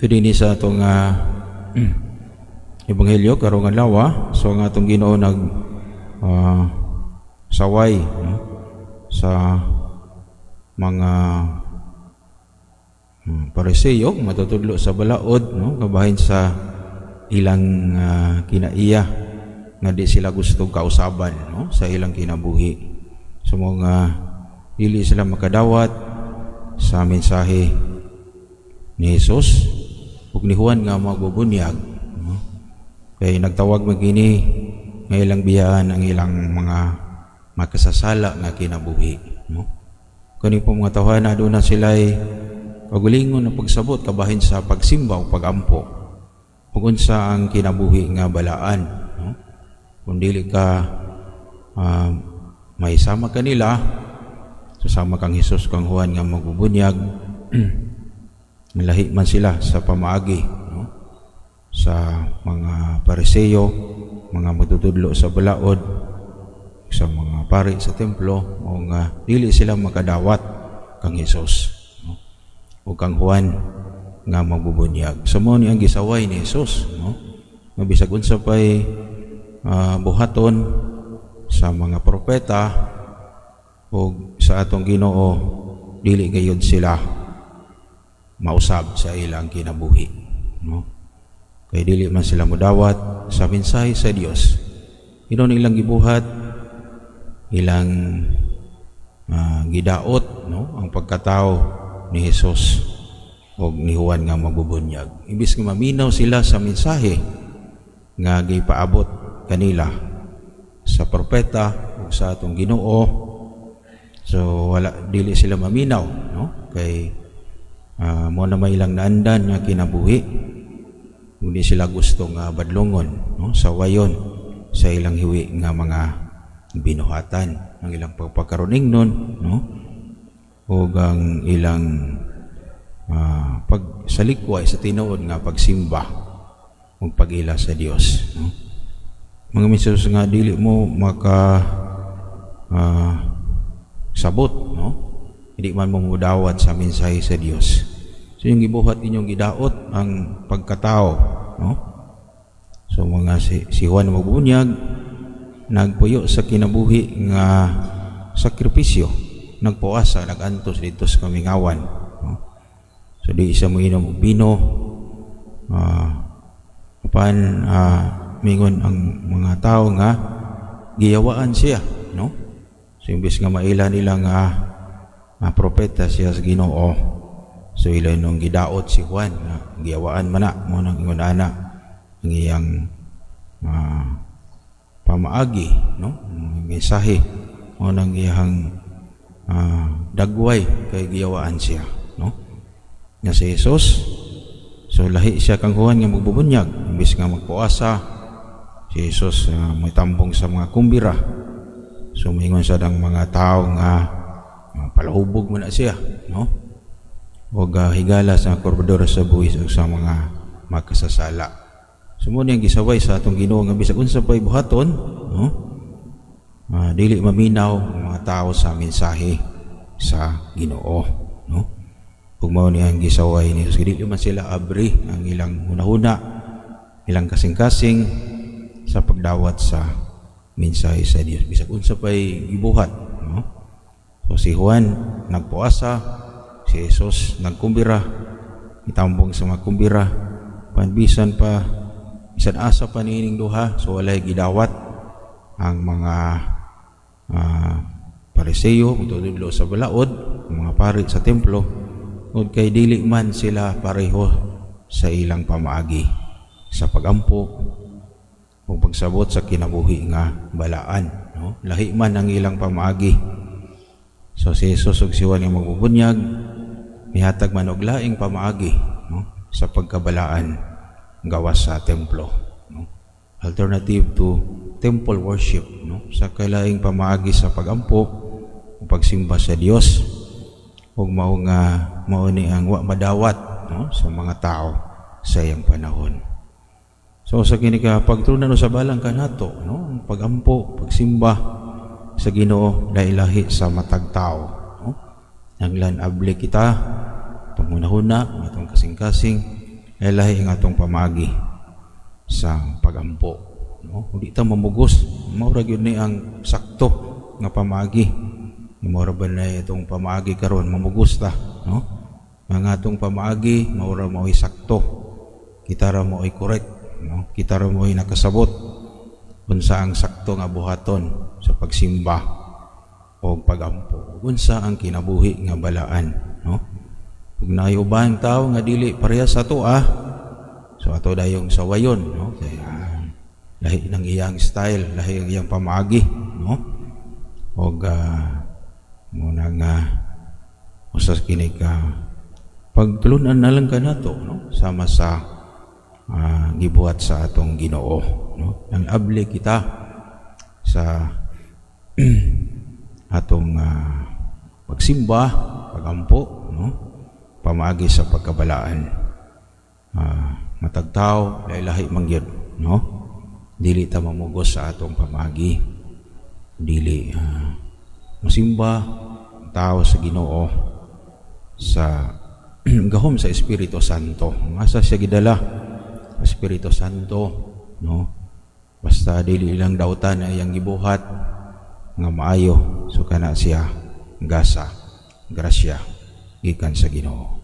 Dinhi sa atong ebanghelyo karong adlaw. So ang atong Ginoo nag saway sa mga Pariseo matutudlo sa balaod, kabahin sa ilang kinaiya nga di sila gusto kausaban sa ilang kinabuhi. So mga dili sila makadawat sa mensahe ni Jesus ug ni Juan nga magbubunyag. Kay nagtawag magini nga ilang biyaan ang ilang mga makasasala nga kinabuhi. Kani po mga tawhana aduna sila'y pagulingon na pagsabot kabahin sa pagsimba o pagampo ug unsa ang kinabuhi nga balaan. Kung dili ka may sama kanila, susama kang Hesus kang Juan nga magbubunyag, lahi man sila sa pamaagi sa mga Pariseo, mga matutudlo sa balaod, sa mga pari sa templo, o nga dili sila makadawat kang Hesus o kang Juan nga magbubunyag. So mo ni ang gisaway ni Hesus, nga bisag unsa pay buhaton sa mga propeta o sa atong Ginoo, dili gayud sila mausab sa ilang kinabuhi. Kay dili man sila modawat sa mensahe sa Dios. Inon ilang gibuhat, ilang gidaot ang pagkatao ni Hesus o ni Juan nga magbubunyag. Imbis nga maminaw sila sa mensahe nga gipaabot kanila sa propeta o sa atong Ginoo, so dili sila maminaw, kay mo na may ilang naandan nga kinabuhi, hindi sila gusto nga badlongon sa wayon sa ilang hiwi nga mga binuhatan, ang ilang pagpakaroning nun, o ang ilang pagsalikway sa tinuod nga pagsimba o pag-ila sa Dios. Mga misos nga dili mo maka sabot, hindi man mo mudawat sa mensahe sa Dios. So yung gibuhat inyong gidaot ang pagkatao, so mga si Juan magbubunyag nagpuyo sa kinabuhi nga sakripisyo, nagpuasa, nagantos dito sa kamingawan. So di isa mo inom og bino, mingon ang mga tao nga giyawaan siya, so imbis nga maila nila nga propeta siya sa Ginoo, so ilan nung gidaot si Juan na giyawaan man na mo nang ingon ana ang iyang pamaagi, mensahe mo nang iyang dagway kay giyawaan siya, nga si Jesus. So lahi siya kang Juan nga magbubunyag, imbis nga magpuasa si Jesus may tambong sa mga kumbira. So mingon sa dang mga tao nga palahubog mo na siya, o higala sa korbador sa buhis o sa mga makasasala. So muna yung gisaway sa atong Ginoo nga bisag unsa pay buhaton, dili maminaw ang mga tao sa mensahe sa Ginoo, ug mao ni ang gisaway ni Jesus. Dili man sila abri ang ilang hunahuna, ilang kasing-kasing sa pagdawat sa mensahe sa Dios bisag unsa pay gibuhat. So si Juan nagpuasa, si Jesus nagkumbira, itambong sa mga kumbira, panbisan pa bisan asa pa niining duha, so walay gidawat ang mga Pariseo matutudlo sa balaod, mga pari sa templo, ug kay dili man sila pareho sa ilang pamaagi sa pagampo o pagsabot sa kinabuhi nga balaan, lahi man ang ilang pamaagi. So si Jesus ug si Juan nga magbubunyag mihatag man og laing pamaagi sa pagkabalaan gawas sa templo, alternative to temple worship, sa kalaing pamaagi sa pagampo o pagsimba sa Dios, ug mao ni ang wa madawat sa mga tao sa iyang panahon. So sa kini ka pagtunan sa balang kanato, pagampo, pagsimba sa Ginoo dailahi sa matag tao, nanglan abli kita pangunahuna atong kasing-kasing lahi nga atong pamagi sa pagampo, no? Di ta mamugos, mao ra gyud ni ang sakto nga pamagi. Mao ra ba na itong pamagi karon mamugos ta, no? Ang atong pamagi mao ra mao'y sakto, kita ra mao'y correct, no? Kita ra mao'y nakasabot unsa ang sakto nga buhaton sa pagsimba o pagampo, unsa ang kinabuhi nga balaan, no? Ug naay ubang tawo nga dili parehas sa ato, so ato dayong sawayon, no? Kaya lahi ng iyang style, lahi ng iyang pamagi, no? Og muna nga usas kini ka pagtulunan na lang ka nato, no? Sama sa gibuhat sa atong Ginoo, no? Ang abli kita sa atong pagsimba, pagampo, no? Pamagi sa pagkabalaan. Matagtaw, lahi-lahi mangyod, no? Dili ta mamugos sa atong pamagi, dili masimba ang tao sa Ginoo sa gahom sa Espiritu Santo. Asa siya gidala Espiritu Santo, no? Basta dili lang dautan na iyang gibuhat nga maayo, so kana siya gasa, grasya gikan sa Ginoo.